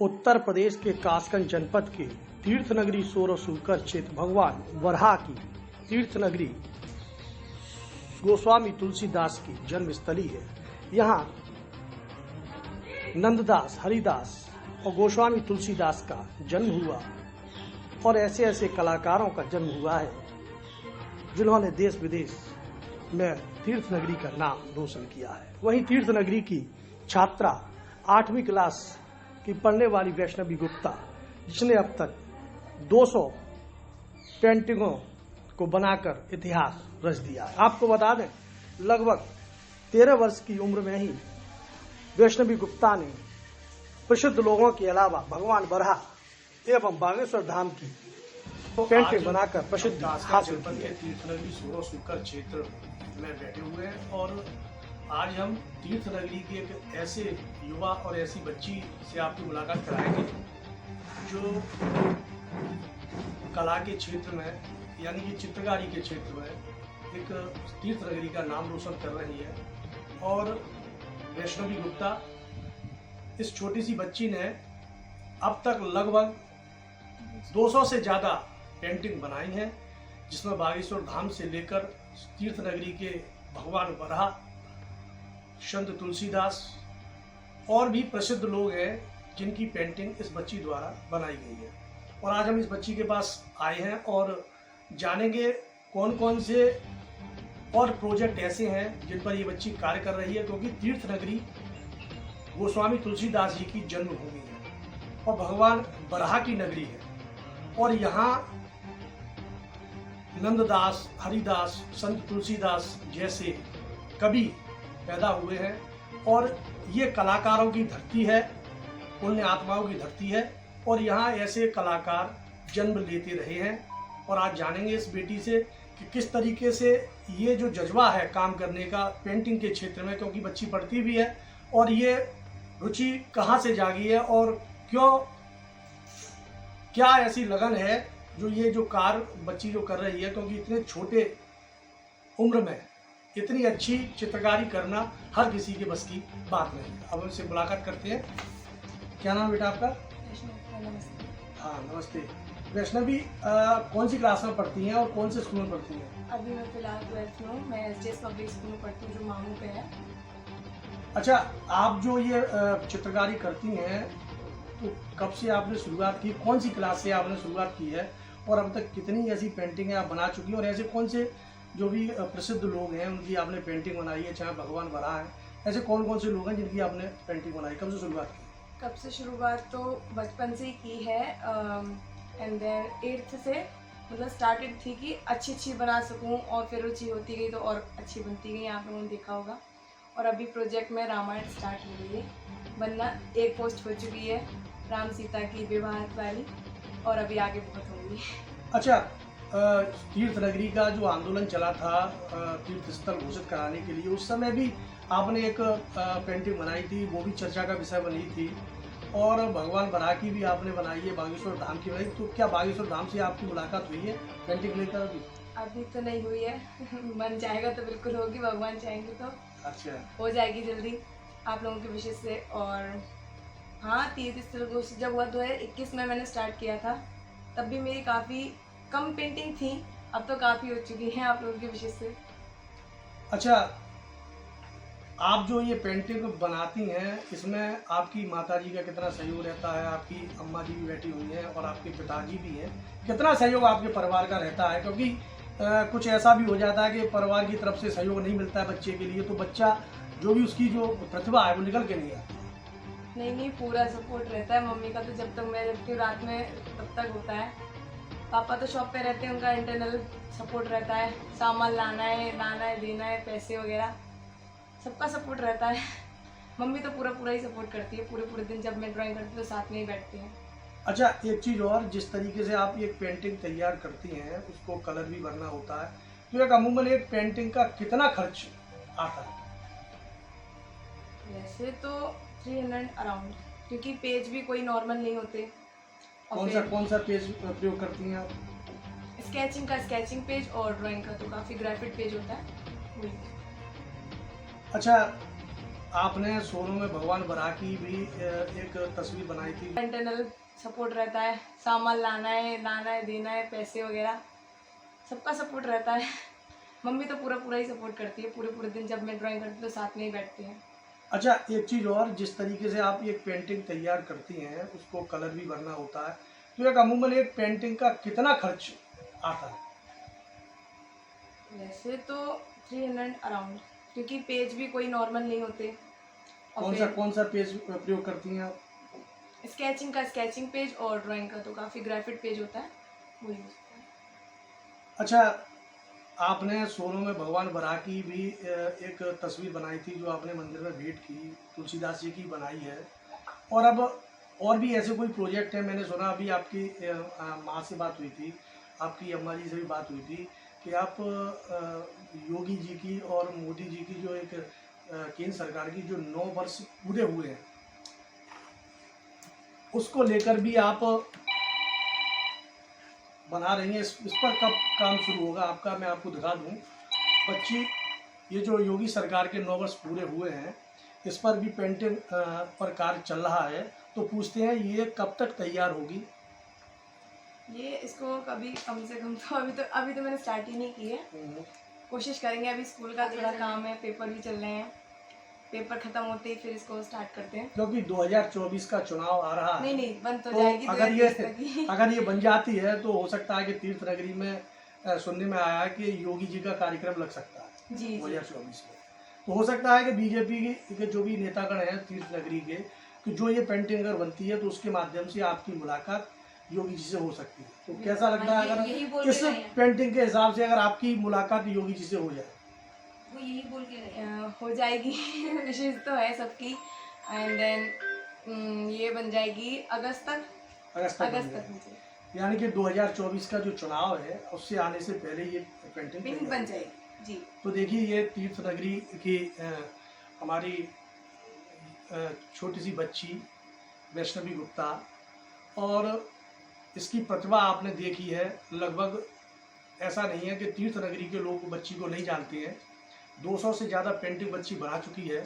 उत्तर प्रदेश के कासगंज जनपद के तीर्थ नगरी सोरसूकर क्षेत्र भगवान बरहा की तीर्थ नगरी गोस्वामी तुलसीदास की जन्मस्थली है। यहाँ नंददास, हरिदास और गोस्वामी तुलसीदास का जन्म हुआ और ऐसे ऐसे कलाकारों का जन्म हुआ है जिन्होंने देश विदेश में तीर्थ नगरी का नाम रोशन किया है। वहीं तीर्थ नगरी की छात्रा 8वीं क्लास की पढ़ने वाली वैष्णवी गुप्ता, जिसने अब तक 200 पेंटिंगों को बनाकर इतिहास रच दिया है। आपको बता दें, लगभग 13 वर्ष की उम्र में ही वैष्णवी गुप्ता ने प्रसिद्ध लोगों के अलावा भगवान बरहा एवं बागेश्वर धाम की पेंटिंग बनाकर प्रसिद्ध हासिल की है। तीर्थ नगरी सोरसूकर क्षेत्र में बैठे हुए हैं और आज हम तीर्थ नगरी की एक ऐसे युवा और ऐसी बच्ची से आपकी मुलाकात कराएंगे जो कला के क्षेत्र में यानी कि चित्रकारी के क्षेत्र में एक तीर्थ नगरी का नाम रोशन कर रही है। और वैष्णवी गुप्ता, इस छोटी सी बच्ची ने अब तक लगभग 200 से ज़्यादा पेंटिंग बनाई हैं, जिसमें बागेश्वर धाम से लेकर तीर्थ नगरी के भगवान बरहा, संत तुलसीदास और भी प्रसिद्ध लोग हैं जिनकी पेंटिंग इस बच्ची द्वारा बनाई गई है। और आज हम इस बच्ची के पास आए हैं और जानेंगे कौन कौन से और प्रोजेक्ट ऐसे हैं जिन पर ये बच्ची कार्य कर रही है, क्योंकि तीर्थ नगरी गोस्वामी तुलसीदास जी की जन्मभूमि है और भगवान बरहा की नगरी है। और यहाँ नंददास, हरिदास, संत तुलसीदास जैसे कवि पैदा हुए हैं और ये कलाकारों की धरती है, पुण्य आत्माओं की धरती है और यहाँ ऐसे कलाकार जन्म लेते रहे हैं। और आज जानेंगे इस बेटी से कि किस तरीके से ये जो जज्बा है काम करने का पेंटिंग के क्षेत्र में, क्योंकि बच्ची पढ़ती भी है, और ये रुचि कहाँ से जागी है और क्यों, क्या ऐसी लगन है जो ये जो कार्य बच्ची जो कर रही है, क्योंकि इतने छोटे उम्र में इतनी अच्छी चित्रकारी करना हर किसी के बस की बात नहीं है। अब हमसे मुलाकात करते हैं। क्या नाम बेटा आपका? हाँ, नमस्ते। वैष्णवी, कौन सी क्लास में पढ़ती हैं और कौन से स्कूल में पढ़ती हैं? अभी मैं फिलहाल 12th में हूँ। मैं एसडीएस पब्लिक स्कूल में पढ़ती हूँ जो मामू पे है। अच्छा, आप जो ये चित्रकारी करती हैं तो कब से आपने शुरुआत की, कौन सी क्लास से आपने शुरुआत की है और अब तक कितनी ऐसी पेंटिंगें आप बना चुकी हैं? और ऐसे कौन से जो भी प्रसिद्ध लोग हैं उनकी आपने पेंटिंग बनाई है, चाहे भगवान बरहा है, ऐसे कौन कौन से लोग हैं जिनकी आपने पेंटिंग बनाई? कब से शुरुआत की? कब से शुरुआत तो बचपन से ही की है एंड देन 8th से मतलब स्टार्टेड थी कि अच्छी बना सकूं और फिर रुचि होती गई तो और अच्छी बनती गई। आप लोगों ने देखा होगा। और अभी प्रोजेक्ट में रामायण स्टार्ट हो गई है बनना, एक पोस्ट हो चुकी है राम सीता की विवाह वाली और अभी आगे बहुत होंगी। अच्छा, तीर्थ नगरी का जो आंदोलन चला था तीर्थ स्थल घोषित कराने के लिए, उस समय भी आपने एक पेंटिंग बनाई थी, वो भी चर्चा का विषय बनी थी। और भगवान बरहा की भी आपने बनाई है, बागेश्वर धाम की बनाई। तो क्या बागेश्वर धाम से आपकी मुलाकात हुई है पेंटिंग लेकर? अभी तो नहीं हुई है बन जाएगा तो बिल्कुल होगी, भगवान चाहेंगे तो अच्छा, हो जाएगी जल्दी आप लोगों के विशेष से। और हाँ, तीर्थ स्थल घोषित जब हुआ 2021 में मैंने स्टार्ट किया था, तब भी मेरी काफ़ी कम पेंटिंग थी, अब तो काफ़ी हो चुकी हैं आप लोगों के विशेष से। अच्छा, आप जो ये पेंटिंग बनाती हैं इसमें आपकी माताजी का कितना सहयोग रहता है? आपकी अम्मा जी भी बैठी हुई हैं और आपके पिताजी भी हैं, कितना सहयोग आपके परिवार का रहता है? क्योंकि कुछ ऐसा भी हो जाता है कि परिवार की तरफ से सहयोग नहीं मिलता है बच्चे के लिए, तो बच्चा जो भी उसकी जो प्रतिभा है वो निकल के नहीं आती। नहीं, पूरा सपोर्ट रहता है मम्मी का, तो जब तक मैं रहती हूँ रात में तब तक होता है। पापा तो शॉप पे रहते हैं, उनका इंटरनल सपोर्ट रहता है, सामान लाना है देना है, पैसे वगैरह सबका सपोर्ट रहता है। मम्मी तो पूरा ही सपोर्ट करती है, पूरे दिन जब मैं ड्राइंग करती हूँ तो साथ में ही बैठते हैं। अच्छा, एक चीज़ और, जिस तरीके से आप एक पेंटिंग तैयार करती हैं उसको कलर भी भरना होता है, तो एक अमूमन एक पेंटिंग का कितना खर्च आता है? वैसे तो 300 अराउंड, क्योंकि पेज भी कोई नॉर्मल नहीं होते। कौन सा पेज प्रयोग करती हैं आप? स्केचिंग पेज और ड्राइंग का तो काफ़ी ग्राफिक पेज होता है। अच्छा, आपने सोनू में भगवान बराह की भी एक तस्वीर बनाई थी। इंटरनल सपोर्ट रहता है, सामान लाना है देना है, पैसे वगैरह सबका सपोर्ट रहता है। मम्मी तो पूरा ही सपोर्ट करती है, पूरे दिन जब मैं ड्राइंग करती हूँ तो साथ में ही बैठते हैं। अच्छा, एक चीज़ और, जिस तरीके से आप एक पेंटिंग तैयार करती हैं उसको कलर भी भरना होता है, तो एक अमूमन एक पेंटिंग का कितना खर्च आता है? वैसे तो 300 अराउंड, क्योंकि पेज भी कोई नॉर्मल नहीं होते। कौन सा पेज प्रयोग करती हैं आप? स्केचिंग का स्केचिंग पेज और ड्राइंग का तो काफ़ी ग्राफिक पेज होता है, वो यूज होता है। अच्छा, आपने सोनू में भगवान बराह की भी एक तस्वीर बनाई थी जो आपने मंदिर में भेंट की, तुलसीदास जी की बनाई है। और अब और भी ऐसे कोई प्रोजेक्ट है? मैंने सुना अभी आपकी माँ से बात हुई थी, आपकी अम्मा जी से भी बात हुई थी कि आप योगी जी की और मोदी जी की जो एक केंद्र सरकार की जो 9 वर्ष पूरे हुए हैं उसको लेकर भी आप बना रही हैं। इस पर कब काम शुरू होगा आपका? मैं आपको दिखा दूं, बच्ची, ये जो योगी सरकार के 9 वर्ष पूरे हुए हैं इस पर भी पेंटिंग पर कार्य चल रहा है, तो पूछते हैं ये कब तक तैयार होगी? ये इसको कभी कम से कम तो अभी तो मैंने स्टार्ट ही नहीं की है। कोशिश करेंगे, अभी स्कूल का थोड़ा काम है, पेपर भी चल रहे हैं, पेपर खत्म होते ही फिर इसको स्टार्ट करते हैं। क्योंकि 2024 का चुनाव आ रहा है। नहीं बन तो तो जाएगी अगर ये बन जाती है तो हो सकता है कि तीर्थ नगरी में सुनने में आया है कि योगी जी का कार्यक्रम लग सकता है जी 2024 में। तो हो सकता है कि बीजेपी के जो भी नेतागण हैं तीर्थ नगरी के, कि जो ये पेंटिंग अगर बनती है तो उसके माध्यम से आपकी मुलाकात योगी जी से हो सकती है। तो कैसा लगता है अगर इस पेंटिंग के हिसाब से अगर आपकी मुलाकात योगी जी से हो जाए? वो यही बोल के हो जाएगी। विशेष तो है सबकी। एंड देन ये बन जाएगी अगस्त तक। यानी कि 2024 का जो चुनाव है उससे आने से पहले ये पेंटिंग बन जाएगी जी। तो देखिए, ये तीर्थ नगरी की हमारी छोटी सी बच्ची वैष्णवी गुप्ता, और इसकी प्रतिभा आपने देखी है। लगभग ऐसा नहीं है कि तीर्थ नगरी के लोग बच्ची को नहीं जानते हैं। 200 से ज़्यादा पेंटिंग बच्ची बना चुकी है।